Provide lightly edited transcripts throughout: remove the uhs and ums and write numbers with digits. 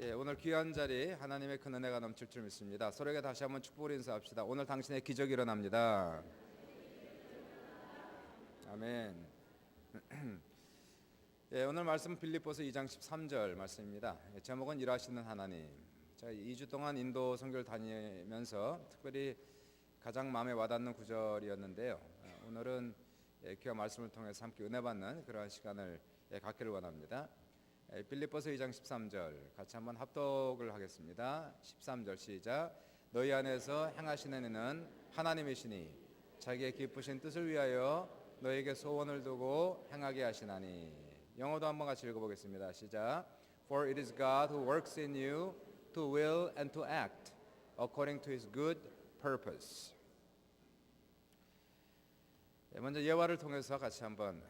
오늘 귀한 자리 하나님의 큰 은혜가 넘칠 줄 믿습니다. 서로에게 다시 한번 축복을 인사합시다. 오늘 당신의 기적이 일어납니다. 아멘. 오늘 말씀은 빌립보서 2장 13절 말씀입니다. 제목은 일하시는 하나님. 제가 2주 동안 인도 선교를 다니면서 특별히 가장 마음에 와닿는 구절이었는데요. 오늘은 귀한 말씀을 통해서 함께 은혜 받는 그러한 시간을 갖기를 원합니다. 빌립보서 2장 13절 같이 한번 합독을 하겠습니다. 13절 시작. 너희 안에서 행하시는 이는 하나님이시니 자기의 기쁘신 뜻을 위하여 너에게 소원을 두고 행하게 하시나니. 영어도 한번 같이 읽어보겠습니다. 시작. For it is God who works in you to will and to act according to His good purpose. 먼저 예화를 통해서 같이 한번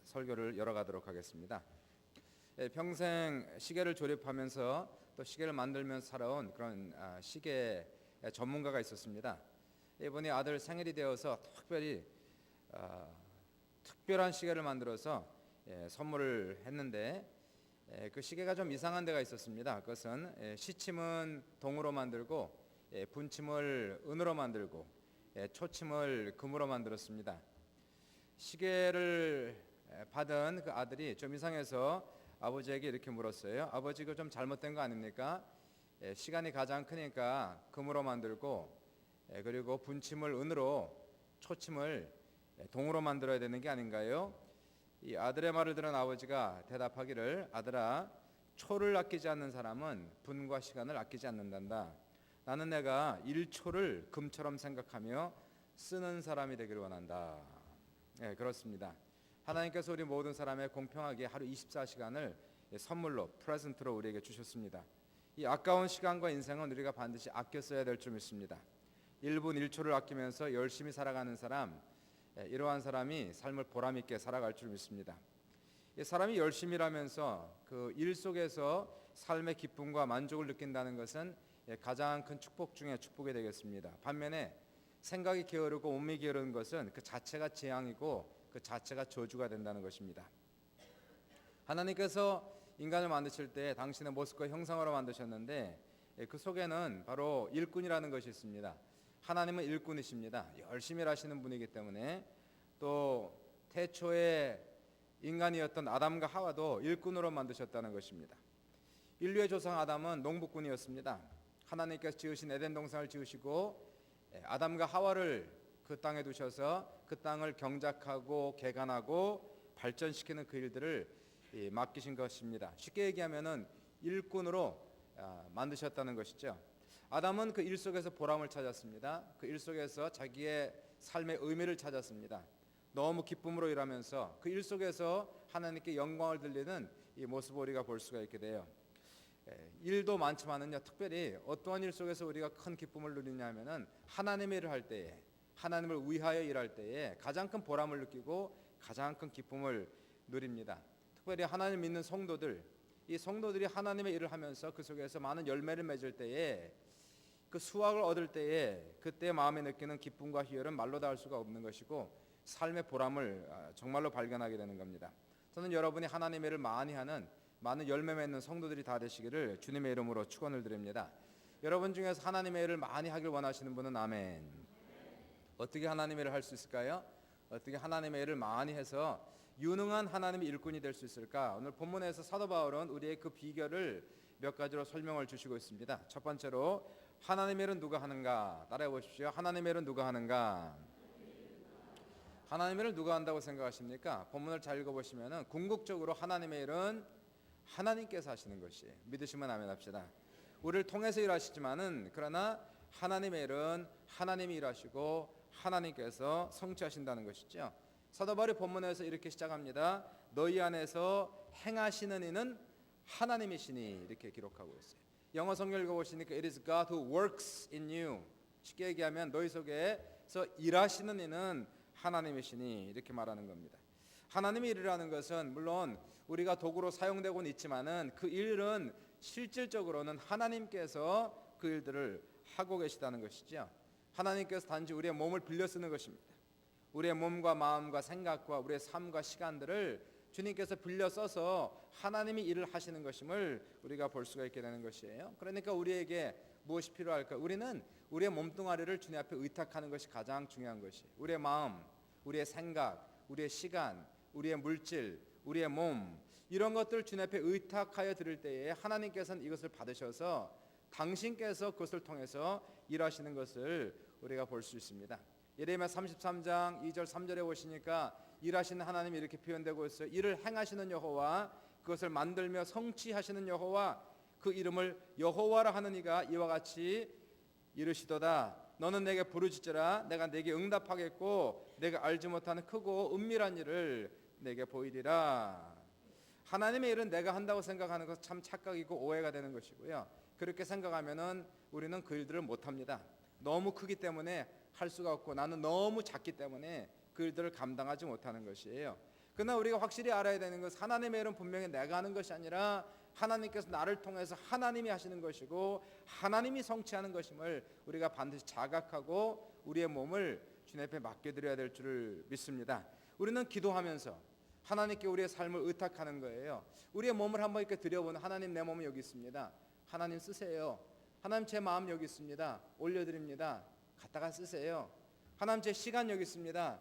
설교를 열어가도록 하겠습니다. 평생 시계를 조립하면서 또 시계를 만들면서 살아온 그런 시계 전문가가 있었습니다. 이분이 아들 생일이 되어서 특별한 시계를 만들어서 선물을 했는데 그 시계가 좀 이상한 데가 있었습니다. 그것은 시침은 동으로 만들고 분침을 은으로 만들고 초침을 금으로 만들었습니다. 시계를 받은 그 아들이 좀 이상해서 아버지에게 이렇게 물었어요. 아버지, 그거 좀 잘못된 거 아닙니까? 시간이 가장 크니까 금으로 만들고 그리고 분침을 은으로 초침을 동으로 만들어야 되는 게 아닌가요? 이 아들의 말을 들은 아버지가 대답하기를, 아들아, 초를 아끼지 않는 사람은 분과 시간을 아끼지 않는단다. 나는 내가 1초를 금처럼 생각하며 쓰는 사람이 되기를 원한다. 그렇습니다. 하나님께서 우리 모든 사람의 공평하게 하루 24시간을 선물로 프레젠트로 우리에게 주셨습니다. 이 아까운 시간과 인생은 우리가 반드시 아껴 써야 될 줄 믿습니다. 1분 1초를 아끼면서 열심히 살아가는 사람, 이러한 사람이 삶을 보람있게 살아갈 줄 믿습니다. 사람이 열심히 일하면서 그 일 속에서 삶의 기쁨과 만족을 느낀다는 것은 가장 큰 축복 중에 축복이 되겠습니다. 반면에 생각이 게으르고 몸이 게으른 것은 그 자체가 재앙이고 그 자체가 저주가 된다는 것입니다. 하나님께서 인간을 만드실 때 당신의 모습과 형상으로 만드셨는데 그 속에는 바로 일꾼이라는 것이 있습니다. 하나님은 일꾼이십니다. 열심히 일하시는 분이기 때문에 또 태초에 인간이었던 아담과 하와도 일꾼으로 만드셨다는 것입니다. 인류의 조상 아담은 농부꾼이었습니다. 하나님께서 지으신 에덴 동산을 지으시고 아담과 하와를 그 땅에 두셔서 그 땅을 경작하고 개간하고 발전시키는 그 일들을 맡기신 것입니다. 쉽게 얘기하면은 일꾼으로 만드셨다는 것이죠. 아담은 그 일 속에서 보람을 찾았습니다. 그 일 속에서 자기의 삶의 의미를 찾았습니다. 너무 기쁨으로 일하면서 그 일 속에서 하나님께 영광을 돌리는 이 모습을 우리가 볼 수가 있게 돼요. 일도 많지만은요, 특별히 어떠한 일 속에서 우리가 큰 기쁨을 누리냐면은 하나님의 일을 할 때에, 하나님을 위하여 일할 때에 가장 큰 보람을 느끼고 가장 큰 기쁨을 누립니다. 특별히 하나님 믿는 성도들, 이 성도들이 하나님의 일을 하면서 그 속에서 많은 열매를 맺을 때에, 그 수확을 얻을 때에 그때 마음에 느끼는 기쁨과 희열은 말로 다 할 수가 없는 것이고 삶의 보람을 정말로 발견하게 되는 겁니다. 저는 여러분이 하나님의 일을 많이 하는 많은 열매 맺는 성도들이 다 되시기를 주님의 이름으로 축원을 드립니다. 여러분 중에서 하나님의 일을 많이 하길 원하시는 분은 아멘. 어떻게 하나님의 일을 할 수 있을까요? 어떻게 하나님의 일을 많이 해서 유능한 하나님의 일꾼이 될 수 있을까? 오늘 본문에서 사도 바울은 우리의 그 비결을 몇 가지로 설명을 주시고 있습니다. 첫 번째로 하나님의 일은 누가 하는가? 따라해 보십시오. 하나님의 일은 누가 하는가? 하나님의 일을 누가 한다고 생각하십니까? 본문을 잘 읽어보시면 궁극적으로 하나님의 일은 하나님께서 하시는 것이에요. 믿으시면 아멘 합시다. 우리를 통해서 일하시지만은 그러나 하나님의 일은 하나님이 일하시고 하나님께서 성취하신다는 것이죠. 사도 바울이 본문에서 이렇게 시작합니다. 너희 안에서 행하시는 이는 하나님이시니, 이렇게 기록하고 있어요. 영어 성경 읽어보시니까 It is God who works in you. 쉽게 얘기하면 너희 속에서 일하시는 이는 하나님이시니, 이렇게 말하는 겁니다. 하나님의 일이라는 것은 물론 우리가 도구로 사용되고는 있지만은 그 일은 실질적으로는 하나님께서 그 일들을 하고 계시다는 것이죠. 하나님께서 단지 우리의 몸을 빌려 쓰는 것입니다. 우리의 몸과 마음과 생각과 우리의 삶과 시간들을 주님께서 빌려 써서 하나님이 일을 하시는 것임을 우리가 볼 수가 있게 되는 것이에요. 그러니까 우리에게 무엇이 필요할까? 우리는 우리의 몸뚱아리를 주님 앞에 의탁하는 것이 가장 중요한 것이에요. 우리의 마음, 우리의 생각, 우리의 시간, 우리의 물질, 우리의 몸, 이런 것들 주님 앞에 의탁하여 드릴 때에 하나님께서는 이것을 받으셔서 당신께서 그것을 통해서 일하시는 것을 우리가 볼 수 있습니다. 예레미야 33장 2절 3절에 보시니까 일하시는 하나님이 이렇게 표현되고 있어요. 일을 행하시는 여호와, 그것을 만들며 성취하시는 여호와, 그 이름을 여호와라 하는 이가 이와 같이 이르시도다. 너는 내게 부르짖으라. 내가 내게 응답하겠고 내가 알지 못하는 크고 은밀한 일을 내게 보이리라. 하나님의 일은 내가 한다고 생각하는 것은 참 착각이고 오해가 되는 것이고요. 그렇게 생각하면은 우리는 그 일들을 못합니다. 너무 크기 때문에 할 수가 없고 나는 너무 작기 때문에 그 일들을 감당하지 못하는 것이에요. 그러나 우리가 확실히 알아야 되는 것은 하나님의 일은 분명히 내가 하는 것이 아니라 하나님께서 나를 통해서 하나님이 하시는 것이고 하나님이 성취하는 것임을 우리가 반드시 자각하고 우리의 몸을 주님 앞에 맡겨드려야 될 줄을 믿습니다. 우리는 기도하면서 하나님께 우리의 삶을 의탁하는 거예요. 우리의 몸을 한번 이렇게 드려보는, 하나님 내 몸은 여기 있습니다. 하나님 쓰세요. 하나님 제 마음 여기 있습니다. 올려드립니다. 갖다가 쓰세요. 하나님 제 시간 여기 있습니다.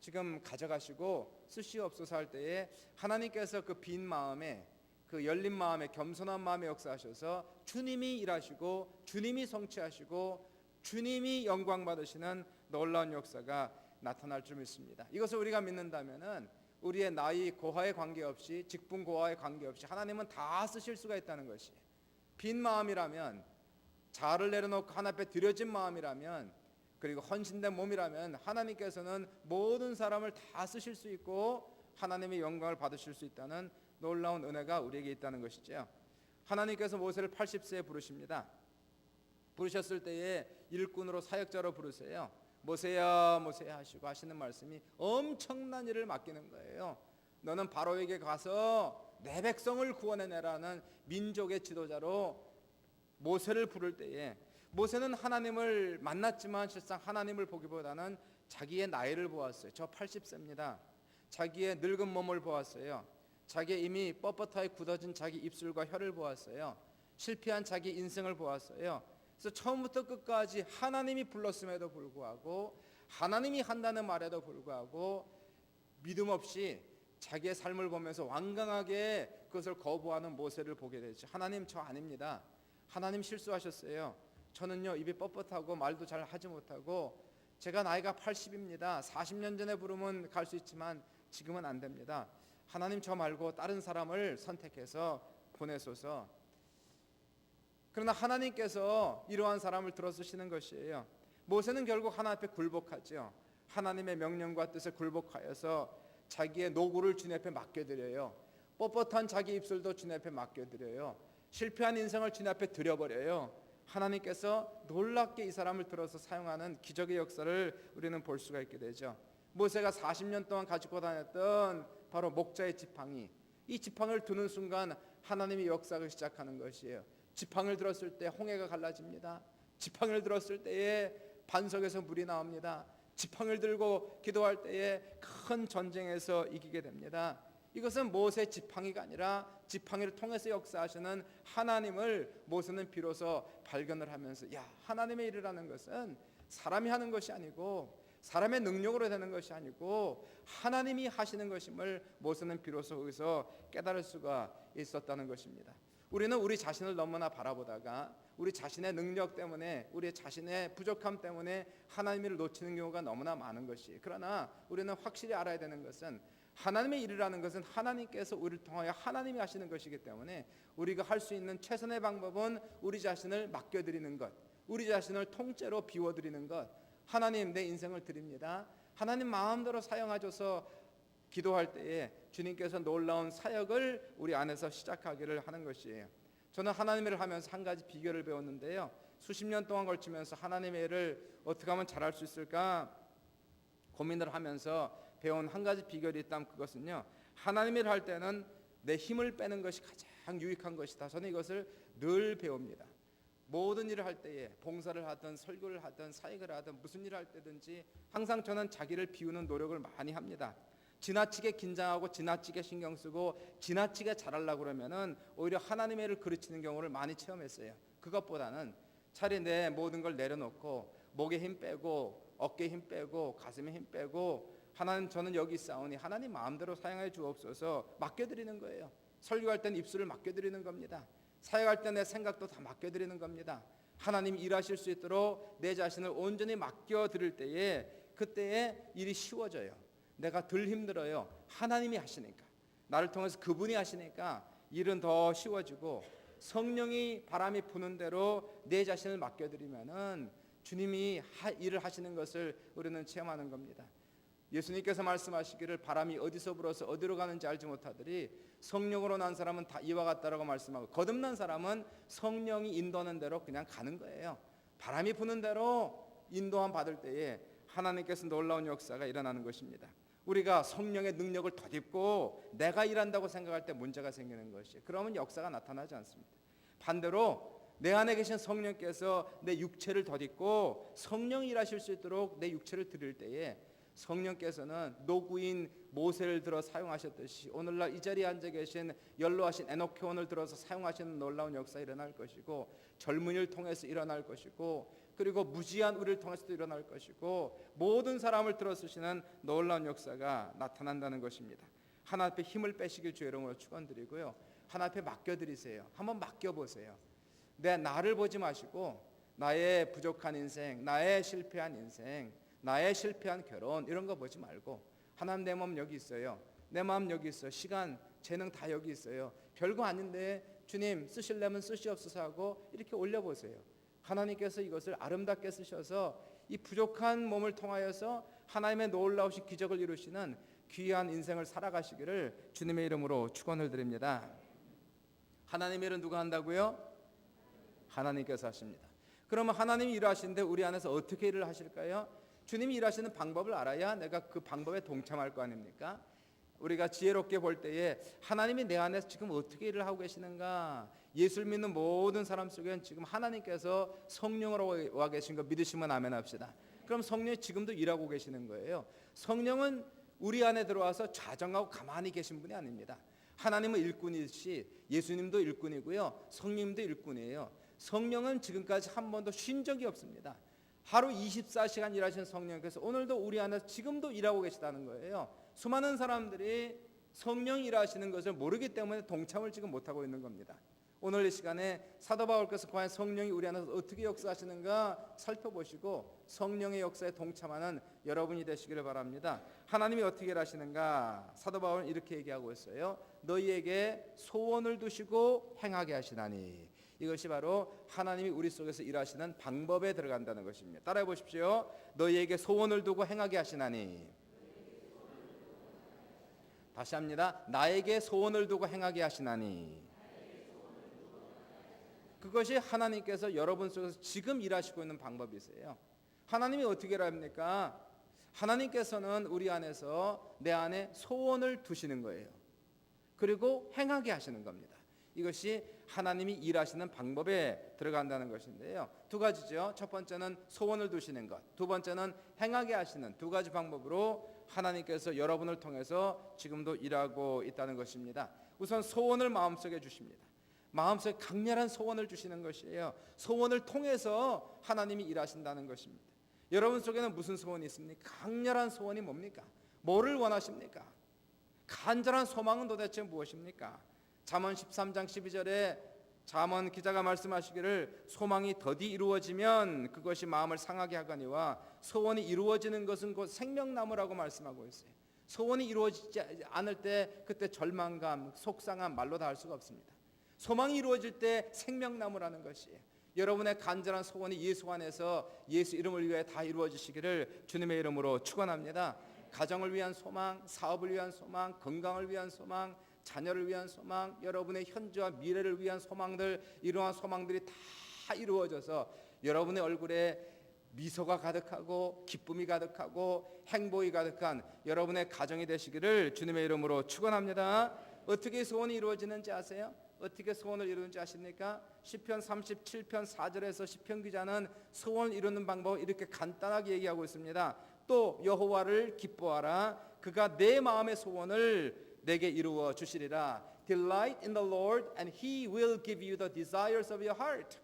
지금 가져가시고 쓰시옵소서 할 때에 하나님께서 그 빈 마음에, 그 열린 마음에, 겸손한 마음에 역사하셔서 주님이 일하시고 주님이 성취하시고 주님이 영광 받으시는 놀라운 역사가 나타날 줄 믿습니다. 이것을 우리가 믿는다면은 우리의 나이 고하에 관계없이, 직분 고하에 관계없이 하나님은 다 쓰실 수가 있다는 것이, 빈 마음이라면, 자아를 내려놓고 하나님 앞에 드려진 마음이라면, 그리고 헌신된 몸이라면 하나님께서는 모든 사람을 다 쓰실 수 있고 하나님의 영광을 받으실 수 있다는 놀라운 은혜가 우리에게 있다는 것이죠. 하나님께서 모세를 80세에 부르십니다. 부르셨을 때에 일꾼으로 사역자로 부르세요. 모세야 모세야 하시고 하시는 말씀이 엄청난 일을 맡기는 거예요. 너는 바로에게 가서 내 백성을 구원해내라는 민족의 지도자로 모세를 부를 때에, 모세는 하나님을 만났지만 실상 하나님을 보기보다는 자기의 나이를 보았어요. 저 80세입니다. 자기의 늙은 몸을 보았어요. 자기의 이미 뻣뻣하게 굳어진 자기 입술과 혀를 보았어요. 실패한 자기 인생을 보았어요. 그래서 처음부터 끝까지 하나님이 불렀음에도 불구하고, 하나님이 한다는 말에도 불구하고 믿음 없이 자기의 삶을 보면서 완강하게 그것을 거부하는 모세를 보게 되죠. 하나님 저 아닙니다. 하나님 실수하셨어요. 저는요 입이 뻣뻣하고 말도 잘 하지 못하고 제가 나이가 80입니다. 40년 전에 부르면 갈 수 있지만 지금은 안 됩니다. 하나님 저 말고 다른 사람을 선택해서 보내소서. 그러나 하나님께서 이러한 사람을 들어 쓰시는 것이에요. 모세는 결국 하나님 앞에 굴복하죠. 하나님의 명령과 뜻에 굴복하여서 자기의 노고를 주님 앞에 맡겨드려요. 뻣뻣한 자기 입술도 주님 앞에 맡겨드려요. 실패한 인생을 주님 앞에 드려버려요. 하나님께서 놀랍게 이 사람을 들어서 사용하는 기적의 역사를 우리는 볼 수가 있게 되죠. 모세가 40년 동안 가지고 다녔던 바로 목자의 지팡이, 이 지팡이를 드는 순간 하나님이 역사를 시작하는 것이에요. 지팡이를 들었을 때 홍해가 갈라집니다. 지팡이를 들었을 때에 반석에서 물이 나옵니다. 지팡이를 들고 기도할 때에 큰 전쟁에서 이기게 됩니다. 이것은 모세의 지팡이가 아니라 지팡이를 통해서 역사하시는 하나님을 모세는 비로소 발견을 하면서, 야, 하나님의 일이라는 것은 사람이 하는 것이 아니고 사람의 능력으로 되는 것이 아니고 하나님이 하시는 것임을 모세는 비로소 거기서 깨달을 수가 있었다는 것입니다. 우리는 우리 자신을 너무나 바라보다가 우리 자신의 능력 때문에, 우리 자신의 부족함 때문에 하나님을 놓치는 경우가 너무나 많은 것이에요. 그러나 우리는 확실히 알아야 되는 것은 하나님의 일이라는 것은 하나님께서 우리를 통하여 하나님이 하시는 것이기 때문에 우리가 할 수 있는 최선의 방법은 우리 자신을 맡겨드리는 것, 우리 자신을 통째로 비워드리는 것. 하나님 내 인생을 드립니다. 하나님 마음대로 사용하셔서 기도할 때에 주님께서 놀라운 사역을 우리 안에서 시작하기를 하는 것이에요. 저는 하나님의 일을 하면서 한 가지 비결을 배웠는데요. 수십 년 동안 걸치면서 하나님의 일을 어떻게 하면 잘할 수 있을까 고민을 하면서 배운 한 가지 비결이 있다면 그것은요, 하나님의 일을 할 때는 내 힘을 빼는 것이 가장 유익한 것이다. 저는 이것을 늘 배웁니다. 모든 일을 할 때에, 봉사를 하든 설교를 하든 사역을 하든 무슨 일을 할 때든지 항상 저는 자기를 비우는 노력을 많이 합니다. 지나치게 긴장하고 지나치게 신경 쓰고 지나치게 잘하려고 그러면은 오히려 하나님의 일을 그르치는 경우를 많이 체험했어요. 그것보다는 차라리 내 모든 걸 내려놓고 목에 힘 빼고 어깨에 힘 빼고 가슴에 힘 빼고 하나님 저는 여기 있사오니 하나님 마음대로 사용해 주옵소서 맡겨드리는 거예요. 설교할 땐 입술을 맡겨드리는 겁니다. 사역할 때 내 생각도 다 맡겨드리는 겁니다. 하나님이 일하실 수 있도록 내 자신을 온전히 맡겨드릴 때에 그때에 일이 쉬워져요. 내가 덜 힘들어요. 하나님이 하시니까, 나를 통해서 그분이 하시니까 일은 더 쉬워지고 성령이 바람이 부는 대로 내 자신을 맡겨드리면은 주님이 일을 하시는 것을 우리는 체험하는 겁니다. 예수님께서 말씀하시기를 바람이 어디서 불어서 어디로 가는지 알지 못하더니 성령으로 난 사람은 다 이와 같다라고 말씀하고 거듭난 사람은 성령이 인도하는 대로 그냥 가는 거예요. 바람이 부는 대로 인도함 받을 때에 하나님께서 놀라운 역사가 일어나는 것입니다. 우리가 성령의 능력을 덧입고 내가 일한다고 생각할 때 문제가 생기는 것이에요. 그러면 역사가 나타나지 않습니다. 반대로 내 안에 계신 성령께서 내 육체를 덧입고 성령이 일하실 수 있도록 내 육체를 드릴 때에 성령께서는 노구인 모세를 들어 사용하셨듯이 오늘날 이 자리에 앉아 계신 연로하신 에녹 교원을 들어서 사용하시는 놀라운 역사 일어날 것이고 젊은이를 통해서 일어날 것이고 그리고 무지한 우리를 통해서도 일어날 것이고 모든 사람을 들어 쓰시는 놀라운 역사가 나타난다는 것입니다. 하나님 앞에 힘을 빼시길 주의 이름으로 축원드리고요. 하나님 앞에 맡겨드리세요. 한번 맡겨보세요. 내 나를 보지 마시고 나의 부족한 인생, 나의 실패한 인생, 나의 실패한 결혼 이런 거 보지 말고 하나님 내 마음 여기 있어요. 내 마음 여기 있어요. 시간, 재능 다 여기 있어요. 별거 아닌데 주님 쓰실려면 쓰시옵소서 하고 이렇게 올려보세요. 하나님께서 이것을 아름답게 쓰셔서 이 부족한 몸을 통하여서 하나님의 놀라우신 기적을 이루시는 귀한 인생을 살아가시기를 주님의 이름으로 축원을 드립니다. 하나님의 일은 누가 한다고요? 하나님께서 하십니다. 그러면 하나님이 일하시는데 우리 안에서 어떻게 일을 하실까요? 주님이 일하시는 방법을 알아야 내가 그 방법에 동참할 거 아닙니까? 우리가 지혜롭게 볼 때에 하나님이 내 안에서 지금 어떻게 일을 하고 계시는가? 예수를 믿는 모든 사람 속에는 지금 하나님께서 성령으로 와 계신 거 믿으시면 아멘 합시다. 그럼 성령이 지금도 일하고 계시는 거예요. 성령은 우리 안에 들어와서 좌정하고 가만히 계신 분이 아닙니다. 하나님은 일꾼이시 예수님도 일꾼이고요. 성령님도 일꾼이에요. 성령은 지금까지 한 번도 쉰 적이 없습니다. 하루 24시간 일하시는 성령께서 오늘도 우리 안에서 지금도 일하고 계시다는 거예요. 수많은 사람들이 성령이 일하시는 것을 모르기 때문에 동참을 지금 못하고 있는 겁니다. 오늘 이 시간에 사도 바울께서 과연 성령이 우리 안에서 어떻게 역사하시는가 살펴보시고 성령의 역사에 동참하는 여러분이 되시기를 바랍니다. 하나님이 어떻게 일하시는가? 사도 바울은 이렇게 얘기하고 있어요. 너희에게 소원을 두시고 행하게 하시나니. 이것이 바로 하나님이 우리 속에서 일하시는 방법에 들어간다는 것입니다. 따라해 보십시오. 너희에게 소원을 두고 행하게 하시나니. 다시 합니다. 나에게 소원을 두고 행하게 하시나니. 그것이 하나님께서 여러분 속에서 지금 일하시고 있는 방법이세요. 하나님이 어떻게 일합니까? 하나님께서는 우리 안에서 내 안에 소원을 두시는 거예요. 그리고 행하게 하시는 겁니다. 이것이 하나님이 일하시는 방법에 들어간다는 것인데요. 두 가지죠. 첫 번째는 소원을 두시는 것, 두 번째는 행하게 하시는 두 가지 방법으로 하나님께서 여러분을 통해서 지금도 일하고 있다는 것입니다. 우선 소원을 마음속에 주십니다. 마음속에 강렬한 소원을 주시는 것이에요. 소원을 통해서 하나님이 일하신다는 것입니다. 여러분 속에는 무슨 소원이 있습니까? 강렬한 소원이 뭡니까? 뭐를 원하십니까? 간절한 소망은 도대체 무엇입니까? 잠언 13장 12절에 잠언 기자가 말씀하시기를 소망이 더디 이루어지면 그것이 마음을 상하게 하거니와 소원이 이루어지는 것은 곧 생명나무라고 말씀하고 있어요. 소원이 이루어지지 않을 때 그때 절망감, 속상함 말로 다 할 수가 없습니다. 소망이 이루어질 때 생명나무라는 것이에요. 여러분의 간절한 소원이 예수 안에서 예수 이름을 위해 다 이루어지시기를 주님의 이름으로 축원합니다. 가정을 위한 소망, 사업을 위한 소망, 건강을 위한 소망, 자녀를 위한 소망, 여러분의 현재와 미래를 위한 소망들, 이러한 소망들이 다 이루어져서 여러분의 얼굴에 미소가 가득하고 기쁨이 가득하고 행복이 가득한 여러분의 가정이 되시기를 주님의 이름으로 축원합니다. 어떻게 소원이 이루어지는지 아세요? 어떻게 소원을 이루는지 아십니까? 시편 37편 4절에서 시편 기자는 소원을 이루는 방법을 이렇게 간단하게 얘기하고 있습니다. 또 여호와를 기뻐하라 그가 내 마음의 소원을 내게 이루어 주시리라. Delight in the Lord and He will give you the desires of your heart.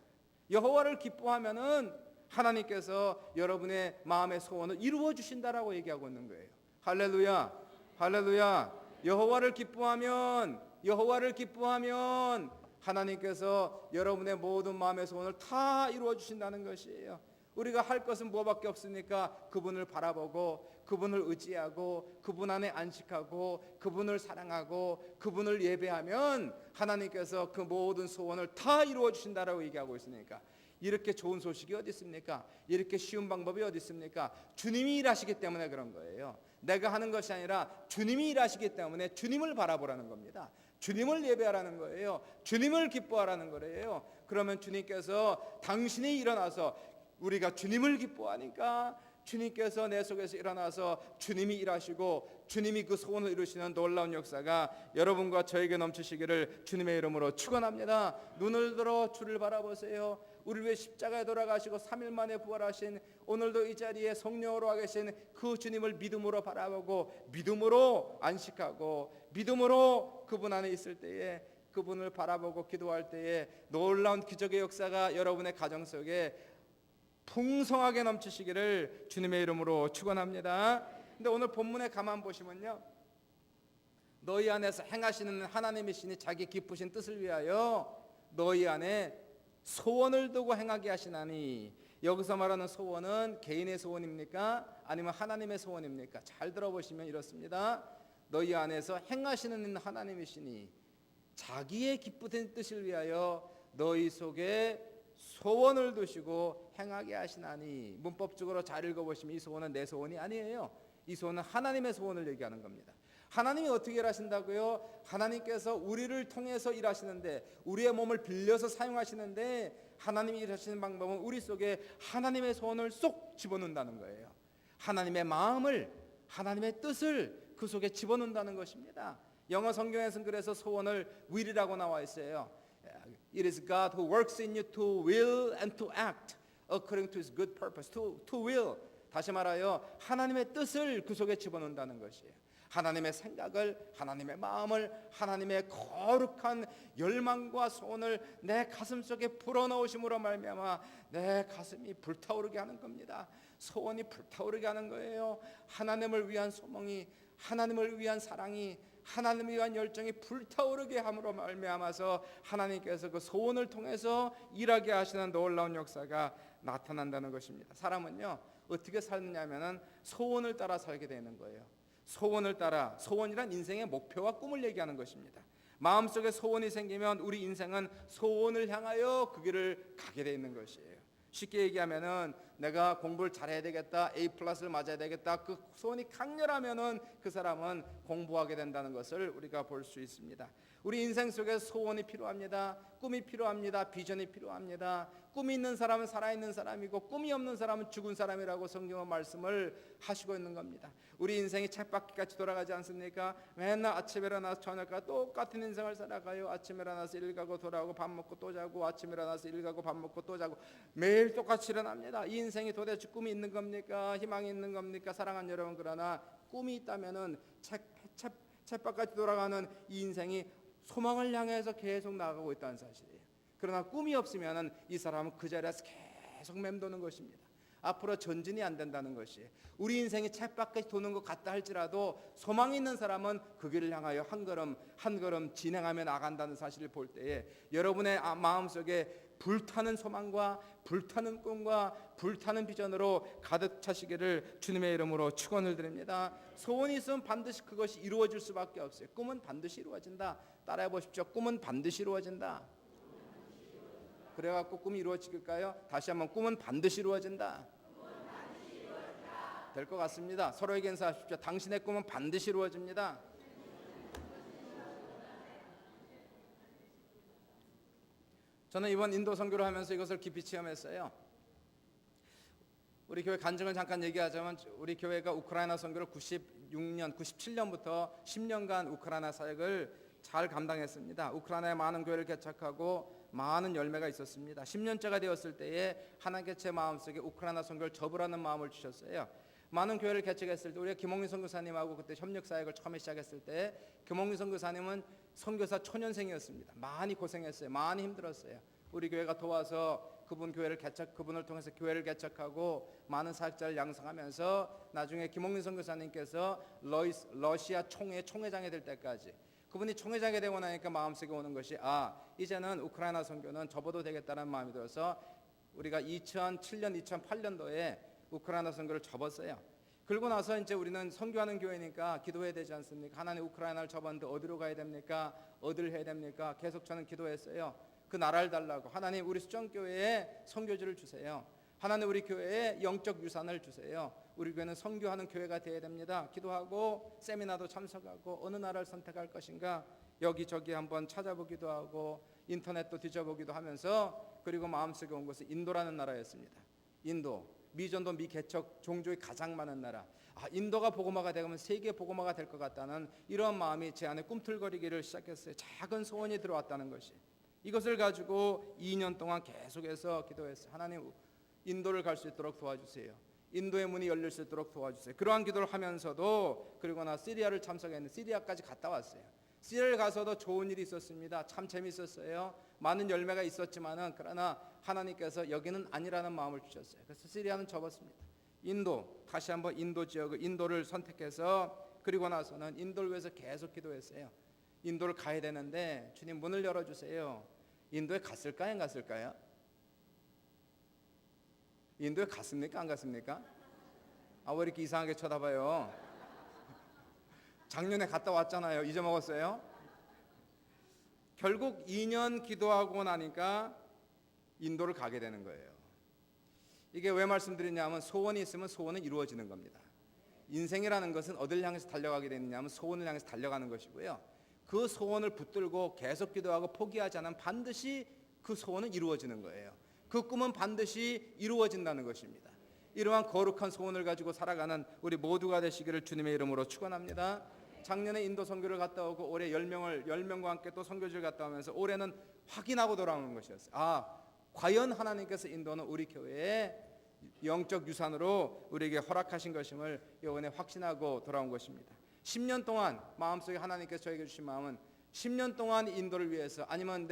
여호와를 기뻐하면은 하나님께서 여러분의 마음의 소원을 이루어 주신다라고 얘기하고 있는 거예요. 할렐루야, 할렐루야. 여호와를 기뻐하면 하나님께서 여러분의 모든 마음의 소원을 다 이루어 주신다는 것이에요. 우리가 할 것은 뭐밖에 없으니까 그분을 바라보고 그분을 의지하고 그분 안에 안식하고 그분을 사랑하고 그분을 예배하면 하나님께서 그 모든 소원을 다 이루어 주신다라고 얘기하고 있으니까 이렇게 좋은 소식이 어디 있습니까? 이렇게 쉬운 방법이 어디 있습니까? 주님이 일하시기 때문에 그런 거예요. 내가 하는 것이 아니라 주님이 일하시기 때문에 주님을 바라보라는 겁니다. 주님을 예배하라는 거예요. 주님을 기뻐하라는 거예요. 그러면 주님께서 당신이 일어나서 우리가 주님을 기뻐하니까 주님께서 내 속에서 일어나서 주님이 일하시고 주님이 그 소원을 이루시는 놀라운 역사가 여러분과 저에게 넘치시기를 주님의 이름으로 축원합니다. 눈을 들어 주를 바라보세요. 우리 위해 십자가에 돌아가시고 3일 만에 부활하신 오늘도 이 자리에 성령으로 와 계신 그 주님을 믿음으로 바라보고 믿음으로 안식하고 믿음으로 그분 안에 있을 때에 그분을 바라보고 기도할 때에 놀라운 기적의 역사가 여러분의 가정 속에 풍성하게 넘치시기를 주님의 이름으로 축원합니다. 근데 오늘 본문에 가만 보시면요, 너희 안에서 행하시는 하나님의 신이 자기 기쁘신 뜻을 위하여 너희 안에 소원을 두고 행하게 하시나니, 여기서 말하는 소원은 개인의 소원입니까? 아니면 하나님의 소원입니까? 잘 들어보시면 이렇습니다. 너희 안에서 행하시는 하나님의 신이 자기의 기쁘신 뜻을 위하여 너희 속에 소원을 두시고 행하게 하시나니. 문법적으로 잘 읽어보시면 이 소원은 내 소원이 아니에요. 이 소원은 하나님의 소원을 얘기하는 겁니다. 하나님이 어떻게 일하신다고요? 하나님께서 우리를 통해서 일하시는데, 우리의 몸을 빌려서 사용하시는데, 하나님이 일하시는 방법은 우리 속에 하나님의 소원을 쏙 집어넣는다는 거예요. 하나님의 마음을, 하나님의 뜻을 그 속에 집어넣는다는 것입니다. 영어 성경에서는 그래서 소원을 will이라고 나와 있어요. It is God who works in you to will and to act according to His good purpose. To will. 다시 말하여 하나님의 뜻을 그 속에 집어넣는다는 것이에요. 하나님의 생각을, 하나님의 마음을, 하나님의 거룩한 열망과 소원을 내 가슴 속에 불어넣으심으로 말미암아 내 가슴이 불타오르게 하는 겁니다. 소원이 불타오르게 하는 거예요. 하나님을 위한 소망이, 하나님을 위한 사랑이, 하나님을 위한 열정이 불타오르게 함으로 말미암아서 하나님께서 그 소원을 통해서 일하게 하시는 놀라운 역사가 나타난다는 것입니다. 사람은요, 어떻게 살느냐면은 소원을 따라 살게 되는 거예요. 소원을 따라, 소원이란 인생의 목표와 꿈을 얘기하는 것입니다. 마음속에 소원이 생기면 우리 인생은 소원을 향하여 그 길을 가게 돼 있는 것이에요. 쉽게 얘기하면은 내가 공부를 잘해야 되겠다, A+를 맞아야 되겠다, 그 소원이 강렬하면은 그 사람은 공부하게 된다는 것을 우리가 볼 수 있습니다. 우리 인생 속에 소원이 필요합니다. 꿈이 필요합니다. 비전이 필요합니다. 꿈이 있는 사람은 살아있는 사람이고 꿈이 없는 사람은 죽은 사람이라고 성경은 말씀을 하시고 있는 겁니다. 우리 인생이 쳇바퀴같이 돌아가지 않습니까? 맨날 아침에 일어나서 저녁까지 똑같은 인생을 살아가요. 아침에 일어나서 일 가고 돌아오고 밥 먹고 또 자고, 아침에 일어나서 일 가고 밥 먹고 또 자고, 매일 똑같이 일어납니다. 이 인생이 도대체 꿈이 있는 겁니까? 희망이 있는 겁니까? 사랑하는 여러분, 그러나 꿈이 있다면은 쳇바퀴같이 돌아가는 이 인생이 소망을 향해서 계속 나아가고 있다는 사실이에요. 그러나 꿈이 없으면 이 사람은 그 자리에서 계속 맴도는 것입니다. 앞으로 전진이 안 된다는 것이에요. 우리 인생이 쳇바퀴 도는 것 같다 할지라도 소망이 있는 사람은 그 길을 향하여 한 걸음 한 걸음 진행하며 나간다는 사실을 볼 때에 여러분의 마음속에 불타는 소망과 불타는 꿈과 불타는 비전으로 가득 차시기를 주님의 이름으로 축원을 드립니다. 소원이 있으면 반드시 그것이 이루어질 수밖에 없어요. 꿈은 반드시 이루어진다. 따라해 보십시오. 꿈은 반드시 이루어진다. 그래갖고 꿈이 이루어질까요? 다시 한번, 꿈은 반드시 이루어진다. 될 것 같습니다. 서로에게 인사하십시오. 당신의 꿈은 반드시 이루어집니다. 저는 이번 인도 선교를 하면서 이것을 깊이 체험했어요. 우리 교회 간증을 잠깐 얘기하자면, 우리 교회가 우크라이나 선교를 97년부터 10년간 우크라이나 사역을 잘 감당했습니다. 우크라이나에 많은 교회를 개척하고 많은 열매가 있었습니다. 10년째가 되었을 때에 하나님께 제 마음속에 우크라이나 선교를 접으라는 마음을 주셨어요. 많은 교회를 개척했을 때 우리가 김홍민 선교사님하고 그때 협력 사역을 처음에 시작했을 때 김홍민 선교사님은 선교사 초년생이었습니다. 많이 고생했어요. 많이 힘들었어요. 우리 교회가 도와서 그분을 통해서 교회를 개척하고 많은 사역자를 양성하면서 나중에 김홍민 선교사님께서 러시아 총회장이 될 때까지 그분이 총회장이 되고 나니까 마음속에 오는 것이 이제는 우크라이나 선교는 접어도 되겠다는 마음이 들어서 우리가 2007년 2008년도에 우크라이나 선교를 접었어요. 그러고 나서 이제 우리는 선교하는 교회니까 기도해야 되지 않습니까? 하나님 우크라이나를 접었는데 어디로 가야 됩니까? 어디를 해야 됩니까? 계속 저는 기도했어요. 그 나라를 달라고. 하나님 우리 수정교회에 선교지를 주세요. 하나님 우리 교회에 영적 유산을 주세요. 우리 교회는 선교하는 교회가 되어야 됩니다. 기도하고 세미나도 참석하고 어느 나라를 선택할 것인가 여기저기 한번 찾아보기도 하고 인터넷도 뒤져보기도 하면서 그리고 마음속에 온 것은 인도라는 나라였습니다. 인도, 미전도 미개척 종족이 가장 많은 나라. 인도가 복음화가 되면 세계 복음화가 될 것 같다는 이런 마음이 제 안에 꿈틀거리기를 시작했어요. 작은 소원이 들어왔다는 것이. 이것을 가지고 2년 동안 계속해서 기도했어요. 하나님 인도를 갈 수 있도록 도와주세요. 인도의 문이 열릴 수 있도록 도와주세요. 그러한 기도를 하면서도 그리고 나 시리아를 참석했는데 시리아까지 갔다 왔어요. 시리아를 가서도 좋은 일이 있었습니다. 참 재밌었어요. 많은 열매가 있었지만은 그러나 하나님께서 여기는 아니라는 마음을 주셨어요. 그래서 시리아는 접었습니다. 인도 다시 한번 인도 지역을 인도를 선택해서 그리고 나서는 인도를 위해서 계속 기도했어요. 인도를 가야 되는데 주님 문을 열어주세요. 인도에 갔을까요? 안 갔을까요? 인도에 갔습니까? 안 갔습니까? 왜 이렇게 이상하게 쳐다봐요? 작년에 갔다 왔잖아요. 잊어먹었어요? 결국 2년 기도하고 나니까 인도를 가게 되는 거예요. 이게 왜 말씀드리냐면 소원이 있으면 소원은 이루어지는 겁니다. 인생이라는 것은 어딜 향해서 달려가게 되느냐면 소원을 향해서 달려가는 것이고요. 그 소원을 붙들고 계속 기도하고 포기하지 않으면 반드시 그 소원은 이루어지는 거예요. 그 꿈은 반드시 이루어진다는 것입니다. 이러한 거룩한 소원을 가지고 살아가는 우리 모두가 되시기를 주님의 이름으로 축원합니다. 작년에 인도 선교를 갔다 오고 올해 10명과 함께 또 선교지를 갔다 오면서 올해는 확인하고 돌아오는 것이었어요. 과연 하나님께서 인도는 우리 교회의 영적 유산으로 우리에게 허락하신 것임을 이번에 확신하고 돌아온 것입니다. 10년 동안 마음속에 하나님께서 저에게 주신 마음은 10년 동안 인도를 위해서 아니면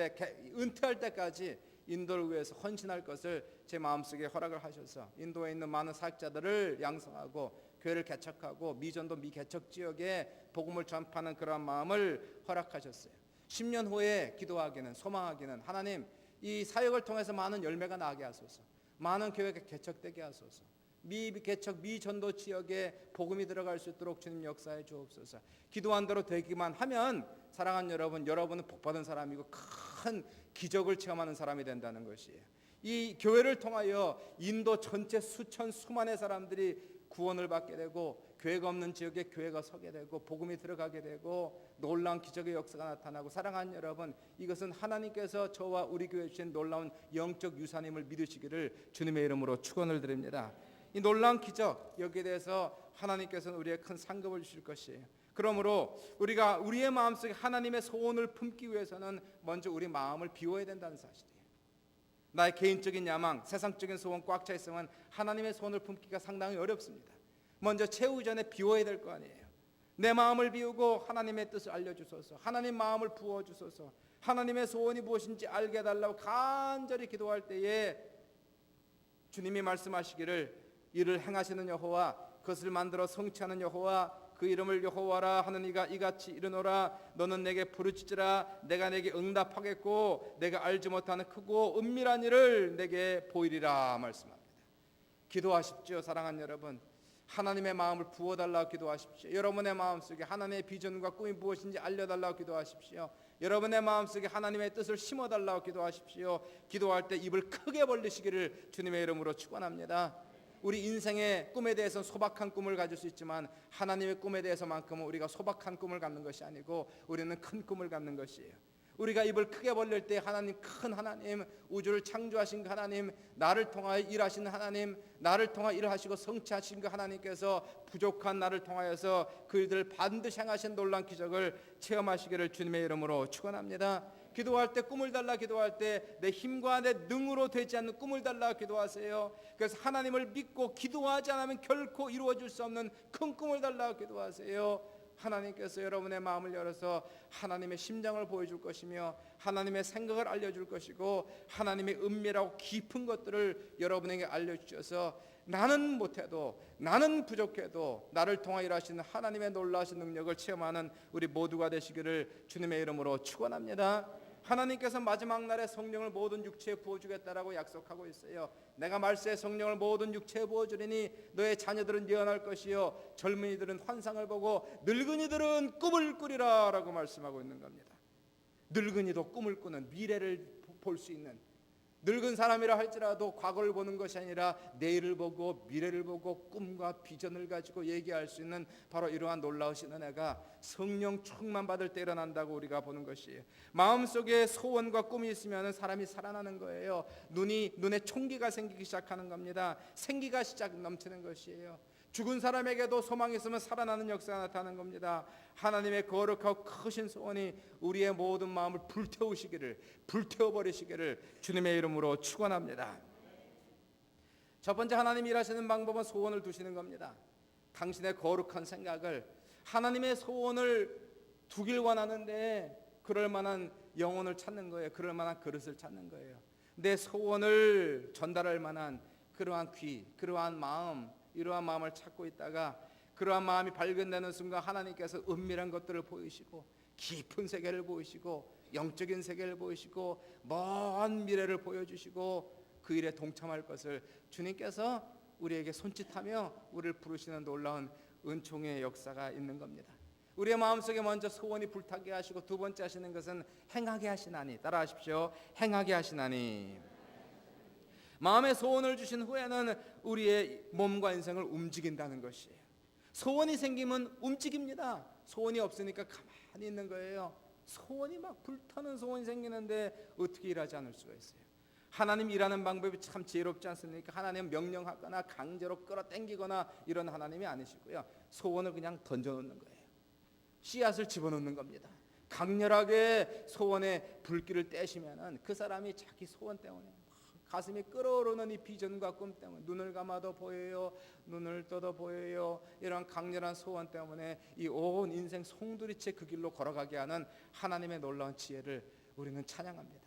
은퇴할 때까지 인도를 위해서 헌신할 것을 제 마음속에 허락을 하셔서 인도에 있는 많은 사역자들을 양성하고 교회를 개척하고 미전도 미개척 지역에 복음을 전파하는 그러한 마음을 허락하셨어요. 10년 후에 기도하기는 소망하기는 하나님 이 사역을 통해서 많은 열매가 나게 하소서. 많은 교회가 개척되게 하소서. 미개척 미전도 지역에 복음이 들어갈 수 있도록 주님 역사해 주옵소서. 기도한 대로 되기만 하면 사랑하는 여러분은 복받은 사람이고 큰 기적을 체험하는 사람이 된다는 것이에요. 이 교회를 통하여 인도 전체 수만의 사람들이 구원을 받게 되고 교회가 없는 지역에 교회가 서게 되고 복음이 들어가게 되고 놀라운 기적의 역사가 나타나고 사랑하는 여러분 이것은 하나님께서 저와 우리 교회에 주신 놀라운 영적 유산임을 믿으시기를 주님의 이름으로 축원을 드립니다. 이 놀라운 기적 여기에 대해서 하나님께서는 우리의 큰 상급을 주실 것이에요. 그러므로 우리가 우리의 마음속에 하나님의 소원을 품기 위해서는 먼저 우리 마음을 비워야 된다는 사실이에요. 나의 개인적인 야망, 세상적인 소원 꽉 차 있으면 하나님의 소원을 품기가 상당히 어렵습니다. 먼저 채우기 전에 비워야 될 거 아니에요. 내 마음을 비우고 하나님의 뜻을 알려주소서. 하나님 마음을 부어주소서. 하나님의 소원이 무엇인지 알게 해달라고 간절히 기도할 때에 주님이 말씀하시기를 이를 행하시는 여호와 그것을 만들어 성취하는 여호와 그 이름을 여호와라 하는 이가 이같이 이르노라. 너는 내게 부르짖으라. 내가 내게 응답하겠고 내가 알지 못하는 크고 은밀한 일을 내게 보이리라 말씀합니다. 기도하십시오. 사랑하는 여러분, 하나님의 마음을 부어달라고 기도하십시오. 여러분의 마음속에 하나님의 비전과 꿈이 무엇인지 알려달라고 기도하십시오. 여러분의 마음속에 하나님의 뜻을 심어달라고 기도하십시오. 기도할 때 입을 크게 벌리시기를 주님의 이름으로 축원합니다. 우리 인생의 꿈에 대해서는 소박한 꿈을 가질 수 있지만 하나님의 꿈에 대해서만큼은 우리가 소박한 꿈을 갖는 것이 아니고 우리는 큰 꿈을 갖는 것이에요. 우리가 입을 크게 벌릴 때 하나님, 큰 하나님, 우주를 창조하신 그 하나님, 나를 통하여 일하시는 하나님, 나를 통하여 일하시고 성취하신 그 하나님께서 부족한 나를 통하여서 그 일들을 반드시 행하신 놀라운 기적을 체험하시기를 주님의 이름으로 축원합니다. 기도할 때 꿈을 달라 기도할 때 내 힘과 내 능으로 되지 않는 꿈을 달라 기도하세요. 그래서 하나님을 믿고 기도하지 않으면 결코 이루어질 수 없는 큰 꿈을 달라 기도하세요. 하나님께서 여러분의 마음을 열어서 하나님의 심장을 보여줄 것이며 하나님의 생각을 알려줄 것이고 하나님의 은밀하고 깊은 것들을 여러분에게 알려주셔서 나는 못해도, 나는 부족해도 나를 통하여 일하시는 하나님의 놀라우신 능력을 체험하는 우리 모두가 되시기를 주님의 이름으로 축원합니다. 하나님께서 마지막 날에 성령을 모든 육체에 부어주겠다라고 약속하고 있어요. 내가 말세에 성령을 모든 육체에 부어주리니 너의 자녀들은 예언할 것이요 젊은이들은 환상을 보고 늙은이들은 꿈을 꾸리라 라고 말씀하고 있는 겁니다. 늙은이도 꿈을 꾸는, 미래를 볼 수 있는, 늙은 사람이라 할지라도 과거를 보는 것이 아니라 내일을 보고 미래를 보고 꿈과 비전을 가지고 얘기할 수 있는 바로 이러한 놀라우신 은혜가 성령 충만 받을 때 일어난다고 우리가 보는 것이에요. 마음속에 소원과 꿈이 있으면 사람이 살아나는 거예요. 눈에 총기가 생기기 시작하는 겁니다. 생기가 시작 넘치는 것이에요. 죽은 사람에게도 소망이 있으면 살아나는 역사가 나타나는 겁니다. 하나님의 거룩하고 크신 소원이 우리의 모든 마음을 불태워버리시기를 주님의 이름으로 축원합니다. 첫 번째, 하나님이 일하시는 방법은 소원을 두시는 겁니다. 당신의 거룩한 생각을, 하나님의 소원을 두길 원하는데 그럴 만한 영혼을 찾는 거예요. 그럴 만한 그릇을 찾는 거예요. 내 소원을 전달할 만한 그러한 귀, 그러한 마음, 이러한 마음을 찾고 있다가 그러한 마음이 발견되는 순간 하나님께서 은밀한 것들을 보이시고 깊은 세계를 보이시고 영적인 세계를 보이시고 먼 미래를 보여주시고 그 일에 동참할 것을 주님께서 우리에게 손짓하며 우리를 부르시는 놀라운 은총의 역사가 있는 겁니다. 우리의 마음속에 먼저 소원이 불타게 하시고 두 번째 하시는 것은 행하게 하시나니, 따라하십시오. 행하게 하시나니. 마음의 소원을 주신 후에는 우리의 몸과 인생을 움직인다는 것이에요. 소원이 생기면 움직입니다. 소원이 없으니까 가만히 있는 거예요. 소원이 막 불타는 소원이 생기는데 어떻게 일하지 않을 수가 있어요. 하나님 일하는 방법이 참 지혜롭지 않습니까? 하나님 명령하거나 강제로 끌어당기거나 이런 하나님이 아니시고요. 소원을 그냥 던져놓는 거예요. 씨앗을 집어넣는 겁니다. 강렬하게 소원의 불길을 떼시면은 그 사람이 자기 소원 때문에 가슴이 끓어오르는 이 비전과 꿈 때문에 눈을 감아도 보여요, 눈을 떠도 보여요. 이런 강렬한 소원 때문에 이 온 인생 송두리째 그 길로 걸어가게 하는 하나님의 놀라운 지혜를 우리는 찬양합니다.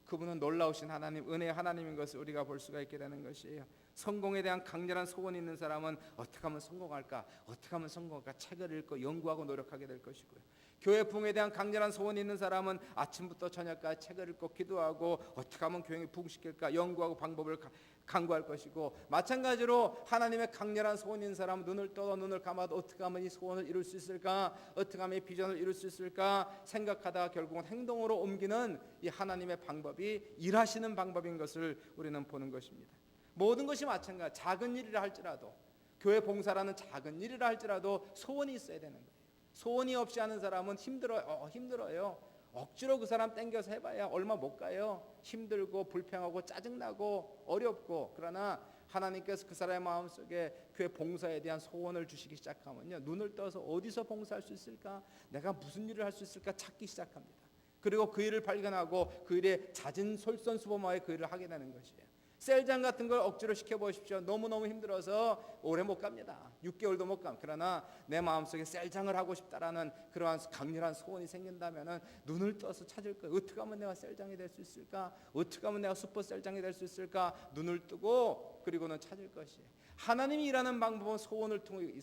그분은 놀라우신 하나님, 은혜의 하나님인 것을 우리가 볼 수가 있게 되는 것이에요. 성공에 대한 강렬한 소원이 있는 사람은 어떻게 하면 성공할까? 어떻게 하면 성공할까? 책을 읽고 연구하고 노력하게 될 것이고요. 교회 부흥에 대한 강렬한 소원이 있는 사람은 아침부터 저녁까지 책을 읽고 기도하고 어떻게 하면 교회를 부흥시킬까? 연구하고 방법을 강구할 것이고, 마찬가지로 하나님의 강렬한 소원이 있는 사람은 눈을 떠도 눈을 감아도 어떻게 하면 이 소원을 이룰 수 있을까? 어떻게 하면 이 비전을 이룰 수 있을까? 생각하다가 결국은 행동으로 옮기는 이 하나님의 방법이 일하시는 방법인 것을 우리는 보는 것입니다. 모든 것이 마찬가지. 작은 일이라 할지라도, 교회 봉사라는 작은 일이라 할지라도 소원이 있어야 되는 거예요. 소원이 없이 하는 사람은 힘들어요. 억지로 그 사람 땡겨서 해봐야 얼마 못 가요. 힘들고 불평하고 짜증나고 어렵고. 그러나 하나님께서 그 사람의 마음속에 교회 봉사에 대한 소원을 주시기 시작하면요, 눈을 떠서 어디서 봉사할 수 있을까? 내가 무슨 일을 할 수 있을까? 찾기 시작합니다. 그리고 그 일을 발견하고 그 일에 잦은 솔선수범하여 그 일을 하게 되는 것이에요. 셀장 같은 걸 억지로 시켜보십시오. 너무너무 힘들어서 오래 못 갑니다. 6개월도 못 갑니다. 그러나 내 마음속에 셀장을 하고 싶다라는 그러한 강렬한 소원이 생긴다면 눈을 떠서 찾을 거예요. 어떻게 하면 내가 셀장이 될 수 있을까? 어떻게 하면 내가 슈퍼 셀장이 될 수 있을까? 눈을 뜨고 그리고는 찾을 것이에요. 하나님이 일하는 방법은 소원을 통해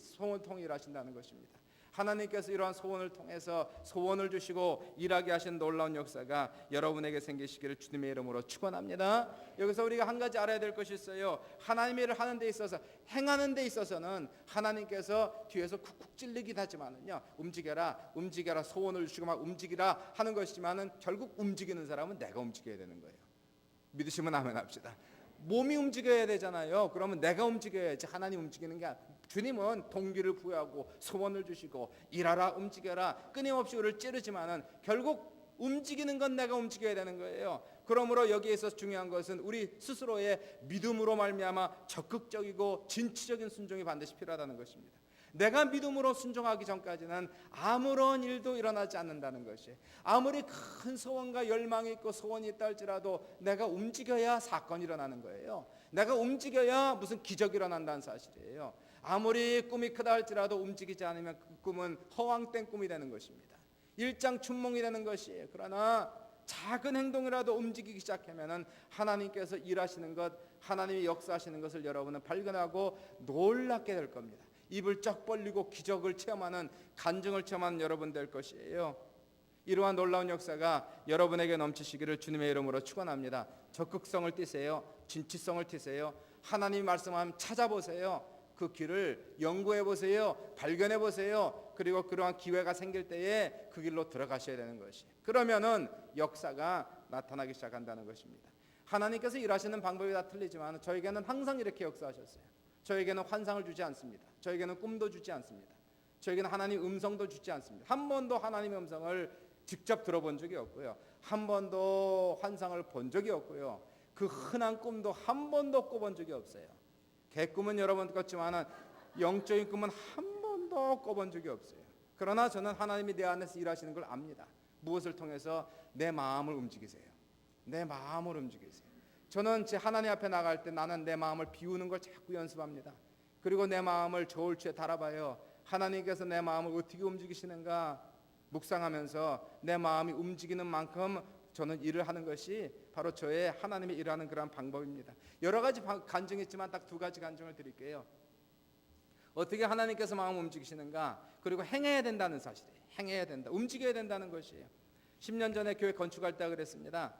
일하신다는 것입니다. 하나님께서 이러한 소원을 통해서 소원을 주시고 일하게 하신 놀라운 역사가 여러분에게 생기시기를 주님의 이름으로 축원합니다. 여기서 우리가 한 가지 알아야 될 것이 있어요. 하나님의 일을 하는 데 있어서, 행하는 데 있어서는 하나님께서 뒤에서 쿡쿡 찔리긴 하지만은요, 움직여라 소원을 주시고 막 움직이라 하는 것이지만은 결국 움직이는 사람은 내가 움직여야 되는 거예요. 믿으시면 아멘 합시다. 몸이 움직여야 되잖아요. 그러면 내가 움직여야지 하나님 움직이는 게 아니라, 주님은 동기를 부여하고 소원을 주시고 일하라 움직여라 끊임없이 우리를 찌르지만은 결국 움직이는 건 내가 움직여야 되는 거예요. 그러므로 여기에서 중요한 것은 우리 스스로의 믿음으로 말미암아 적극적이고 진취적인 순종이 반드시 필요하다는 것입니다. 내가 믿음으로 순종하기 전까지는 아무런 일도 일어나지 않는다는 것이, 아무리 큰 소원과 열망이 있고 소원이 있다 할지라도 내가 움직여야 사건이 일어나는 거예요. 내가 움직여야 무슨 기적이 일어난다는 사실이에요. 아무리 꿈이 크다 할지라도 움직이지 않으면 그 꿈은 허황된 꿈이 되는 것입니다. 일장춘몽이 되는 것이에요. 그러나 작은 행동이라도 움직이기 시작하면 하나님께서 일하시는 것, 하나님이 역사하시는 것을 여러분은 발견하고 놀랍게 될 겁니다. 입을 쩍 벌리고 기적을 체험하는, 간증을 체험하는 여러분 될 것이에요. 이러한 놀라운 역사가 여러분에게 넘치시기를 주님의 이름으로 축원합니다. 적극성을 띠세요. 진취성을 띠세요. 하나님이 말씀하면 찾아보세요. 그 길을 연구해 보세요. 발견해 보세요. 그리고 그러한 기회가 생길 때에 그 길로 들어가셔야 되는 것이, 그러면은 역사가 나타나기 시작한다는 것입니다. 하나님께서 일하시는 방법이 다 틀리지만 저에게는 항상 이렇게 역사하셨어요. 저에게는 환상을 주지 않습니다. 저에게는 꿈도 주지 않습니다. 저에게는 하나님 음성도 주지 않습니다. 한 번도 하나님의 음성을 직접 들어본 적이 없고요. 한 번도 환상을 본 적이 없고요. 그 흔한 꿈도 한 번도 꿔본 적이 없어요. 개꿈은 여러 번 꿨지만 영적인 꿈은 한 번도 꿔본 적이 없어요. 그러나 저는 하나님이 내 안에서 일하시는 걸 압니다. 무엇을 통해서? 내 마음을 움직이세요. 내 마음을 움직이세요. 저는 제 하나님 앞에 나갈 때 나는 내 마음을 비우는 걸 자꾸 연습합니다. 그리고 내 마음을 저울추에 달아봐요. 하나님께서 내 마음을 어떻게 움직이시는가 묵상하면서 내 마음이 움직이는 만큼 저는 일을 하는 것이 바로 저의 하나님이 일하는 그런 방법입니다. 여러 가지 간증이 있지만 딱 두 가지 간증을 드릴게요. 어떻게 하나님께서 마음을 움직이시는가, 그리고 행해야 된다는 사실이에요. 행해야 된다, 움직여야 된다는 것이에요. 10년 전에 교회 건축할 때 그랬습니다.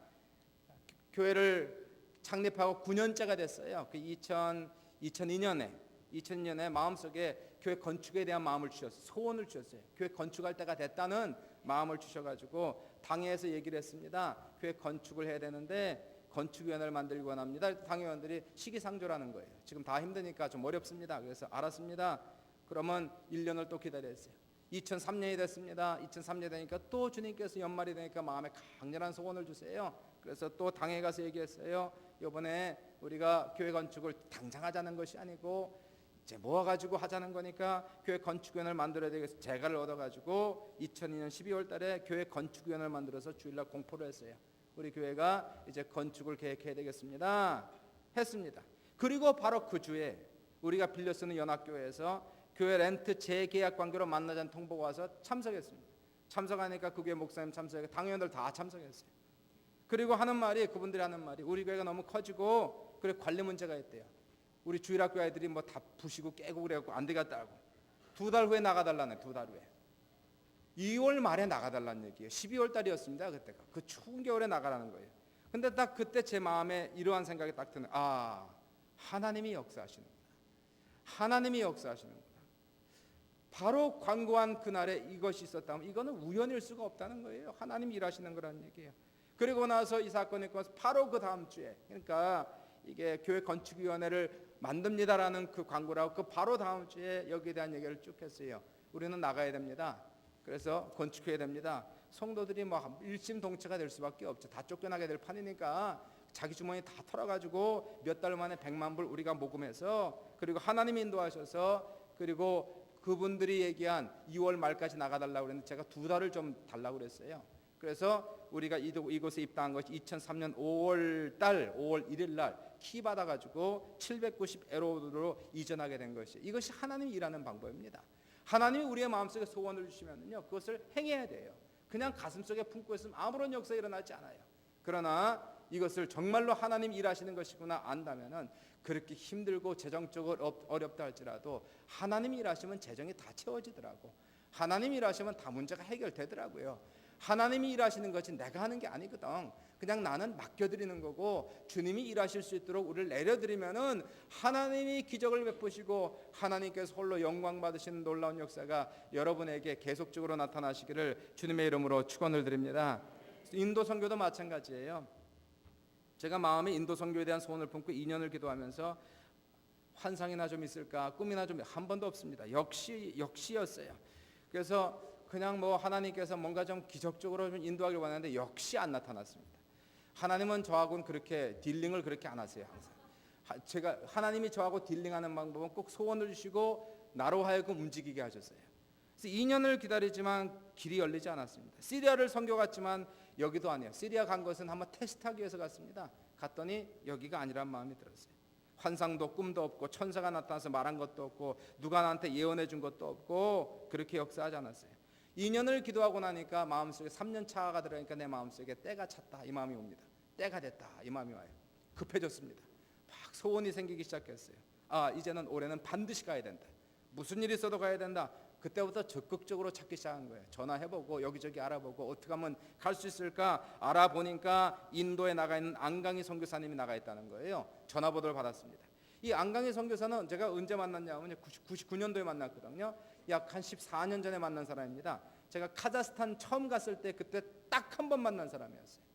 교회를 창립하고 9년째가 됐어요. 그 2002년에 마음속에 교회 건축에 대한 마음을 주셨어요. 소원을 주셨어요. 교회 건축할 때가 됐다는 마음을 주셔가지고 당회에서 얘기를 했습니다. 교회 건축을 해야 되는데 건축위원회를 만들기 원합니다. 당회원들이 시기상조라는 거예요. 지금 다 힘드니까 좀 어렵습니다. 그래서 알았습니다. 그러면 1년을 또 기다렸어요. 2003년이 됐습니다. 2003년이 되니까 또 주님께서 연말이 되니까 마음에 강렬한 소원을 주세요. 그래서 또 당회 가서 얘기했어요. 이번에 우리가 교회 건축을 당장 하자는 것이 아니고 이제 모아가지고 하자는 거니까 교회 건축위원회를 만들어야 되겠어요. 재가를 얻어가지고 2002년 12월 달에 교회 건축위원회를 만들어서 주일날 공포를 했어요. 우리 교회가 이제 건축을 계획해야 되겠습니다. 했습니다. 그리고 바로 그 주에 우리가 빌려 쓰는 연합교회에서 교회 렌트 재계약 관계로 만나자는 통보가 와서 참석했습니다. 참석하니까 그 교회 목사님 참석하고 당회원들 다 참석했어요. 그리고 그분들이 하는 말이 우리 교회가 너무 커지고 그래 관리 문제가 있대요. 우리 주일학교 아이들이 뭐 다 부시고 깨고 그래갖고 안 되겠다고 2달 후에 나가달라네. 2달 후에 2월 말에 나가달라는 얘기예요. 12월 달이었습니다. 그때가 그 추운 겨울에 나가라는 거예요. 근데 딱 그때 제 마음에 이러한 생각이 딱 드는, 하나님이 역사하시는구나. 하나님이 역사하시는구나. 바로 광고한 그날에 이것이 있었다면 이거는 우연일 수가 없다는 거예요. 하나님이 일하시는 거라는 얘기예요. 그리고 나서 이 사건이 있고 바로 그 다음 주에, 그러니까 이게 교회 건축위원회를 만듭니다라는 그 광고라고 그 바로 다음 주에 여기에 대한 얘기를 쭉 했어요. 우리는 나가야 됩니다. 그래서 건축해야 됩니다. 성도들이 뭐 일심동체가 될 수밖에 없죠. 다 쫓겨나게 될 판이니까 자기 주머니 다 털어가지고 몇 달 만에 100만 불 우리가 모금해서, 그리고 하나님이 인도하셔서, 그리고 그분들이 얘기한 2월 말까지 나가달라고 그랬는데 제가 2달을 좀 달라고 그랬어요. 그래서 우리가 이곳에 입당한 것이 2003년 5월 1일 날 키 받아가지고 790에로로 이전하게 된 것이, 이것이 하나님이 일하는 방법입니다. 하나님이 우리의 마음속에 소원을 주시면요, 그것을 행해야 돼요. 그냥 가슴속에 품고 있으면 아무런 역사가 일어나지 않아요. 그러나 이것을 정말로 하나님 일하시는 것이구나 안다면은 그렇게 힘들고 재정적으로 어렵다 할지라도 하나님이 일하시면 재정이 다 채워지더라고. 하나님이 일하시면 다 문제가 해결되더라고요. 하나님이 일하시는 것이 내가 하는 게 아니거든. 그냥 나는 맡겨드리는 거고, 주님이 일하실 수 있도록 우리를 내려드리면은 하나님이 기적을 베푸시고 하나님께서 홀로 영광 받으시는 놀라운 역사가 여러분에게 계속적으로 나타나시기를 주님의 이름으로 축원을 드립니다. 인도 선교도 마찬가지예요. 제가 마음에 인도 선교에 대한 소원을 품고 2년을 기도하면서 환상이나 좀 있을까, 꿈이나 좀, 한 번도 없습니다. 역시였어요. 그래서 그냥 뭐 하나님께서 뭔가 좀 기적적으로 좀 인도하길 원하는데 역시 안 나타났습니다. 하나님은 저하고는 그렇게 딜링을 그렇게 안 하세요. 항상 제가 하나님이 저하고 딜링하는 방법은 꼭 소원을 주시고 나로 하여금 움직이게 하셨어요. 그래서 2년을 기다리지만 길이 열리지 않았습니다. 시리아를 선교 갔지만 여기도 아니에요. 시리아 간 것은 한번 테스트하기 위해서 갔습니다. 갔더니 여기가 아니란 마음이 들었어요. 환상도 꿈도 없고 천사가 나타나서 말한 것도 없고 누가 나한테 예언해 준 것도 없고 그렇게 역사하지 않았어요. 2년을 기도하고 나니까 마음속에 3년 차가 들어가니까 내 마음속에 때가 찼다 이 마음이 옵니다. 때가 됐다 이 마음이 와요. 급해졌습니다. 막 소원이 생기기 시작했어요. 이제는 올해는 반드시 가야 된다. 무슨 일이 있어도 가야 된다. 그때부터 적극적으로 찾기 시작한 거예요. 전화해보고 여기저기 알아보고 어떻게 하면 갈 수 있을까 알아보니까 인도에 나가 있는 안강희 선교사님이 나가 있다는 거예요. 전화번호를 받았습니다. 이 안강희 선교사는 제가 언제 만났냐면 99년도에 만났거든요. 약 한 14년 전에 만난 사람입니다. 제가 카자흐스탄 처음 갔을 때 그때 딱 한 번 만난 사람이었어요.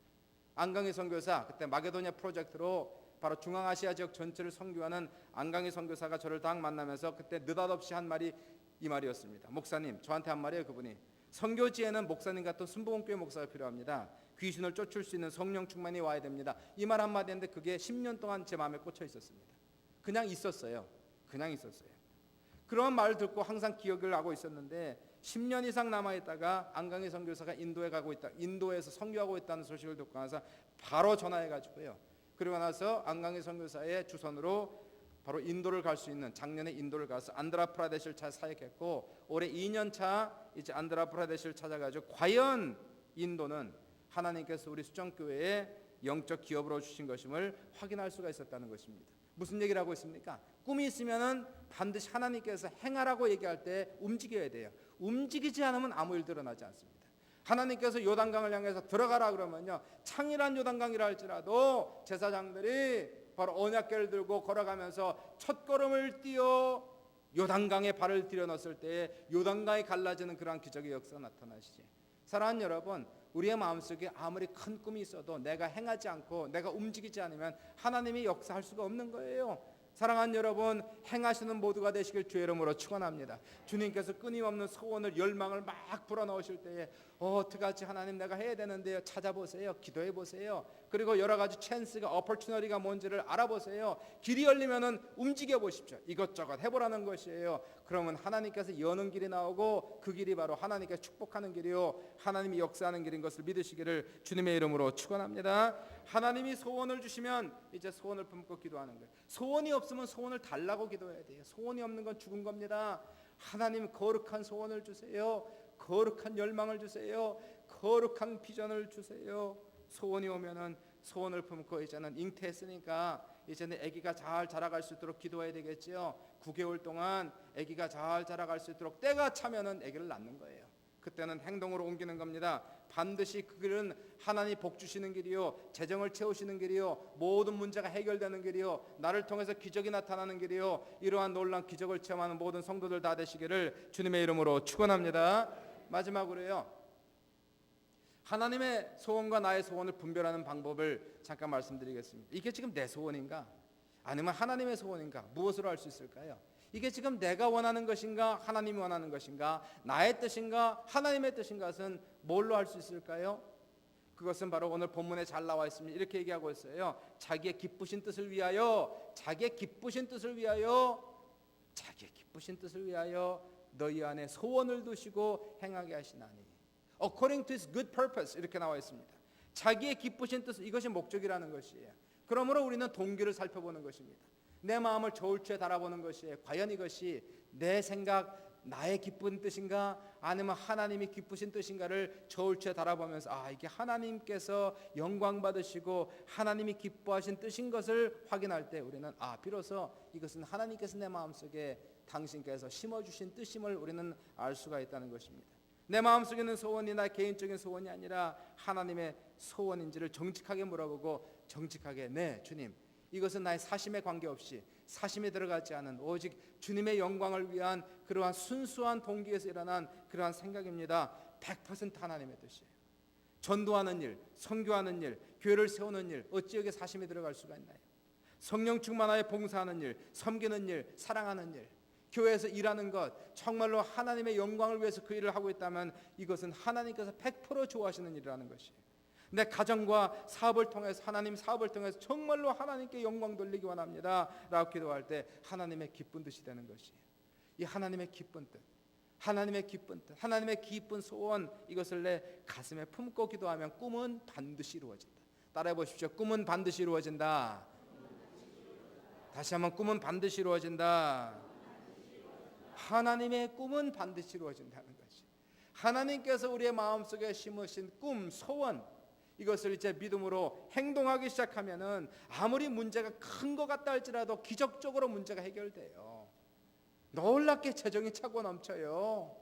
안강희 선교사, 그때 마게도냐 프로젝트로 바로 중앙아시아 지역 전체를 선교하는 안강희 선교사가 저를 딱 만나면서 그때 느닷없이 한 말이 이 말이었습니다. 목사님, 저한테 한 말이에요. 그분이 선교지에는 목사님 같은 순복음교회 목사가 필요합니다. 귀신을 쫓을 수 있는 성령 충만이 와야 됩니다. 이 말 한마디 했는데 그게 10년 동안 제 마음에 꽂혀 있었습니다. 그냥 있었어요. 그런 말을 듣고 항상 기억을 하고 있었는데 10년 이상 남아있다가 안강희 선교사가 인도에 가고 있다, 인도에서 선교하고 있다는 소식을 듣고 나서 바로 전화해가지고요. 그리고 나서 안강희 선교사의 주선으로 바로 인도를 갈 수 있는, 작년에 인도를 가서 안드라프라데시를 사역했고 올해 2년 차 이제 안드라프라데시를 찾아가지고 과연 인도는 하나님께서 우리 수정교회에 영적 기업으로 주신 것임을 확인할 수가 있었다는 것입니다. 무슨 얘기를 하고 있습니까? 꿈이 있으면은 반드시 하나님께서 행하라고 얘기할 때 움직여야 돼요. 움직이지 않으면 아무 일도 일어나지 않습니다. 하나님께서 요단강을 향해서 들어가라 그러면요, 창이란 요단강이라 할지라도 제사장들이 바로 언약궤를 들고 걸어가면서 첫 걸음을 띄어 요단강에 발을 들여넣었을 때 요단강이 갈라지는 그러한 기적의 역사가 나타나시지. 사랑하는 여러분, 우리의 마음속에 아무리 큰 꿈이 있어도 내가 행하지 않고 내가 움직이지 않으면 하나님이 역사할 수가 없는 거예요. 사랑하는 여러분, 행하시는 모두가 되시길 주의 이름으로 축원합니다. 주님께서 끊임없는 소원을 열망을 막 불어넣으실 때에 어떡하지 하나님, 내가 해야 되는데요. 찾아보세요. 기도해 보세요. 그리고 여러 가지 찬스가, 오퍼튜너리가 뭔지를 알아보세요. 길이 열리면은 움직여 보십시오. 이것저것 해보라는 것이에요. 그러면 하나님께서 여는 길이 나오고 그 길이 바로 하나님께서 축복하는 길이요, 하나님이 역사하는 길인 것을 믿으시기를 주님의 이름으로 축원합니다. 하나님이 소원을 주시면 이제 소원을 품고 기도하는 거예요. 소원이 없으면 소원을 달라고 기도해야 돼요. 소원이 없는 건 죽은 겁니다. 하나님, 거룩한 소원을 주세요. 거룩한 열망을 주세요. 거룩한 비전을 주세요. 소원이 오면은 소원을 품고 이제는 잉태했으니까 이제는 아기가 잘 자라갈 수 있도록 기도해야 되겠지요. 9개월 동안 아기가 잘 자라갈 수 있도록 때가 차면은 아기를 낳는 거예요. 그때는 행동으로 옮기는 겁니다. 반드시 그 길은 하나님 복 주시는 길이요, 재정을 채우시는 길이요, 모든 문제가 해결되는 길이요, 나를 통해서 기적이 나타나는 길이요, 이러한 놀라운 기적을 체험하는 모든 성도들 다 되시기를 주님의 이름으로 축원합니다. 마지막으로요, 하나님의 소원과 나의 소원을 분별하는 방법을 잠깐 말씀드리겠습니다. 이게 지금 내 소원인가 아니면 하나님의 소원인가, 무엇으로 알 수 있을까요? 이게 지금 내가 원하는 것인가 하나님이 원하는 것인가, 나의 뜻인가 하나님의 뜻인가, 것은 뭘로 알 수 있을까요? 그것은 바로 오늘 본문에 잘 나와 있습니다. 이렇게 얘기하고 있어요. 자기의 기쁘신 뜻을 위하여, 자기의 기쁘신 뜻을 위하여, 자기의 기쁘신 뜻을 위하여 너희 안에 소원을 두시고 행하게 하시나니, according to his good purpose, 이렇게 나와 있습니다. 자기의 기쁘신 뜻, 이것이 목적이라는 것이에요. 그러므로 우리는 동기를 살펴보는 것입니다. 내 마음을 저울추에 달아보는 것이에요. 과연 이것이 내 생각, 나의 기쁜 뜻인가 아니면 하나님이 기쁘신 뜻인가를 저울추에 달아보면서 이게 하나님께서 영광 받으시고 하나님이 기뻐하신 뜻인 것을 확인할 때 우리는 비로소 이것은 하나님께서 내 마음속에 당신께서 심어주신 뜻임을 우리는 알 수가 있다는 것입니다. 내 마음속에 있는 소원이 나 개인적인 소원이 아니라 하나님의 소원인지를 정직하게 물어보고 정직하게, 네 주님, 이것은 나의 사심에 관계없이, 사심에 들어가지 않은 오직 주님의 영광을 위한 그러한 순수한 동기에서 일어난 그러한 생각입니다. 100% 하나님의 뜻이에요. 전도하는 일, 선교하는 일, 교회를 세우는 일, 어찌 여기에 사심이 들어갈 수가 있나요? 성령 충만하여 봉사하는 일, 섬기는 일, 사랑하는 일, 교회에서 일하는 것, 정말로 하나님의 영광을 위해서 그 일을 하고 있다면 이것은 하나님께서 100% 좋아하시는 일이라는 것이에요. 내 가정과 사업을 통해서, 하나님 사업을 통해서 정말로 하나님께 영광 돌리기 원합니다 라고 기도할 때 하나님의 기쁜 뜻이 되는 것이에요. 이 하나님의 기쁜 뜻, 하나님의 기쁜 뜻, 하나님의 기쁜 소원, 이것을 내 가슴에 품고 기도하면 꿈은 반드시 이루어진다. 따라해 보십시오. 꿈은 반드시 이루어진다. 다시 한번, 꿈은 반드시 이루어진다. 하나님의 꿈은 반드시 이루어진다는 것이, 하나님께서 우리의 마음속에 심으신 꿈, 소원, 이것을 이제 믿음으로 행동하기 시작하면은 아무리 문제가 큰 것 같다 할지라도 기적적으로 문제가 해결돼요. 놀랍게 재정이 차고 넘쳐요.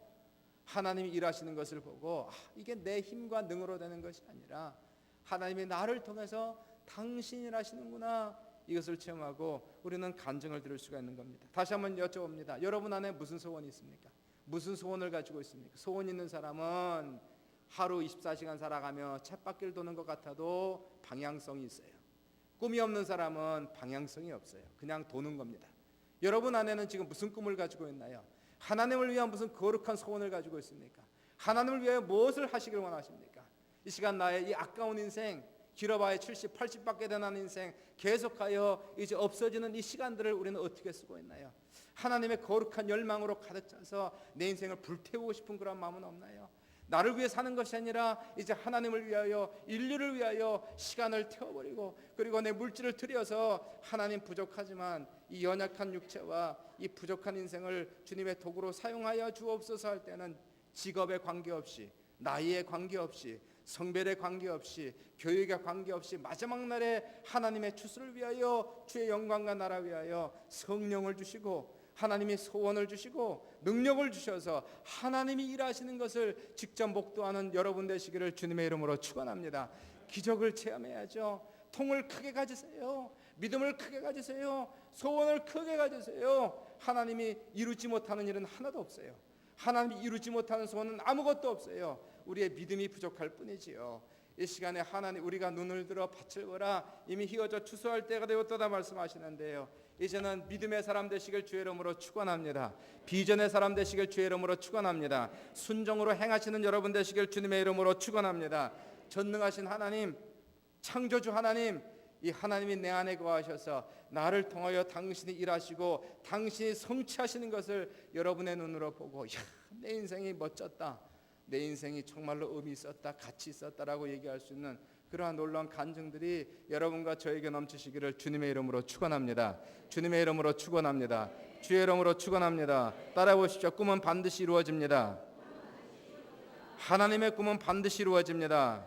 하나님이 일하시는 것을 보고 이게 내 힘과 능으로 되는 것이 아니라 하나님이 나를 통해서 당신이 일하시는구나, 이것을 체험하고 우리는 간증을 들을 수가 있는 겁니다. 다시 한번 여쭤봅니다. 여러분 안에 무슨 소원이 있습니까? 무슨 소원을 가지고 있습니까? 소원 있는 사람은 하루 24시간 살아가며 쳇바퀴를 도는 것 같아도 방향성이 있어요. 꿈이 없는 사람은 방향성이 없어요. 그냥 도는 겁니다. 여러분 안에는 지금 무슨 꿈을 가지고 있나요? 하나님을 위한 무슨 거룩한 소원을 가지고 있습니까? 하나님을 위하여 무엇을 하시길 원하십니까? 이 시간 나의 이 아까운 인생, 길어봐야 70, 80밖에 되는 인생, 계속하여 이제 없어지는 이 시간들을 우리는 어떻게 쓰고 있나요? 하나님의 거룩한 열망으로 가득 차서 내 인생을 불태우고 싶은 그런 마음은 없나요? 나를 위해 사는 것이 아니라 이제 하나님을 위하여, 인류를 위하여 시간을 태워버리고, 그리고 내 물질을 들여서 하나님 부족하지만 이 연약한 육체와 이 부족한 인생을 주님의 도구로 사용하여 주옵소서 할 때는 직업에 관계없이, 나이에 관계없이, 성별에 관계없이, 교육에 관계없이 마지막 날에 하나님의 추수를 위하여, 주의 영광과 나라 위하여 성령을 주시고 하나님이 소원을 주시고 능력을 주셔서 하나님이 일하시는 것을 직접 목도하는 여러분 되시기를 주님의 이름으로 축원합니다. 기적을 체험해야죠. 통을 크게 가지세요. 믿음을 크게 가지세요. 소원을 크게 가지세요. 하나님이 이루지 못하는 일은 하나도 없어요. 하나님이 이루지 못하는 소원은 아무것도 없어요. 우리의 믿음이 부족할 뿐이지요. 이 시간에 하나님, 우리가 눈을 들어 밭을 보라, 이미 희어져 추수할 때가 되었도다 말씀하시는데요. 이제는 믿음의 사람 되시길 주의 이름으로 축원합니다. 비전의 사람 되시길 주의 이름으로 축원합니다. 순종으로 행하시는 여러분 되시길 주님의 이름으로 축원합니다. 전능하신 하나님, 창조주 하나님, 이 하나님이 내 안에 거하셔서 나를 통하여 당신이 일하시고 당신이 성취하시는 것을 여러분의 눈으로 보고, 내 인생이 멋졌다, 내 인생이 정말로 의미 있었다, 가치 있었다라고 얘기할 수 있는 그러한 놀라운 간증들이 여러분과 저에게 넘치시기를 주님의 이름으로 축원합니다. 주님의 이름으로 축원합니다. 주의 이름으로 축원합니다. 따라해 보십시오. 꿈은 반드시 이루어집니다. 하나님의 꿈은 반드시 이루어집니다.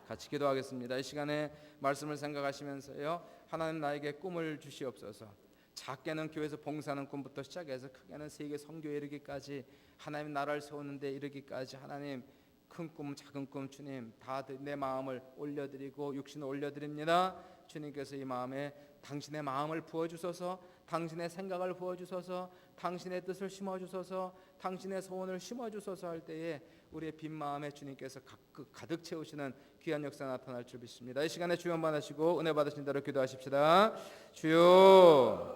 같이 기도하겠습니다. 이 시간에 말씀을 생각하시면서요, 하나님 나에게 꿈을 주시옵소서. 작게는 교회에서 봉사하는 꿈부터 시작해서 크게는 세계 선교에 이르기까지, 하나님 나라를 세우는 데 이르기까지, 하나님 큰 꿈, 작은 꿈, 주님 다 내 마음을 올려드리고 육신을 올려드립니다. 주님께서 이 마음에 당신의 마음을 부어주소서, 당신의 생각을 부어주소서, 당신의 뜻을 심어주소서, 당신의 소원을 심어주소서 할 때에 우리의 빈 마음에 주님께서 가득 채우시는 귀한 역사 나타날 줄 믿습니다. 이 시간에 주여 받으시고 은혜 받으신 대로 기도하십시다. 주여